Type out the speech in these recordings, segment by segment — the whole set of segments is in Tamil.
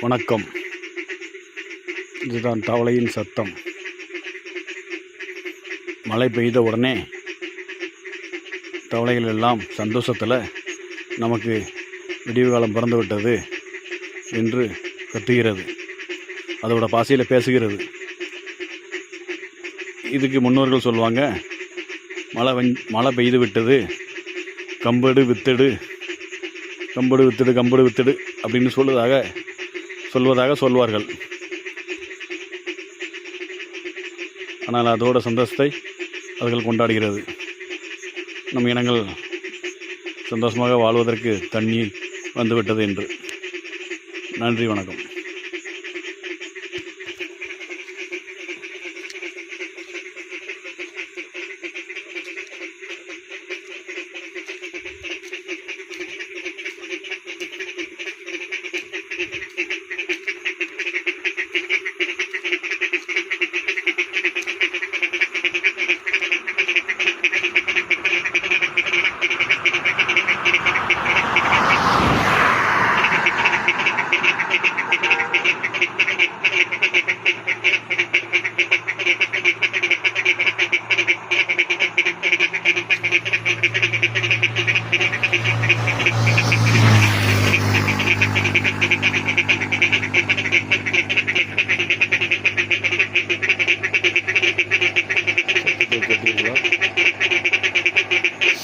வணக்கம். இதுதான் தவளையின் சத்தம். மழை பெய்த உடனே தவளைகள் எல்லாம் சந்தோஷத்தில் நமக்கு விடிவு காலம் பிறந்து விட்டது என்று கத்துகிறது. அதோட பாசையில் பேசுகிறது. இதுக்கு முன்னோர்கள் சொல்லுவாங்க, மழை பெய்து விட்டது, கம்பெடு வித்தடு அப்படின்னு சொல்வதாக சொல்வார்கள். ஆனால் அதோட சந்தோஷத்தை அவர்கள் கொண்டாடுகிறது. நம் இனங்கள் சந்தோஷமாக வாழ்வதற்கு தண்ணி வந்துவிட்டது என்று. நன்றி, வணக்கம்.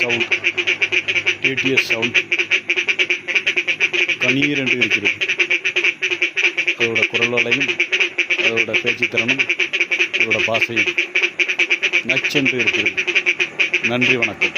சவுண்ட், டிடிஎஸ் சவுண்ட் கணீர் என்று இருக்கிறது. அதோட குரல் வளையும், அதோட பேச்சுத்திறனும், அதோட பாசையும் நச்சென்று இருக்கிறது. நன்றி, வணக்கம்.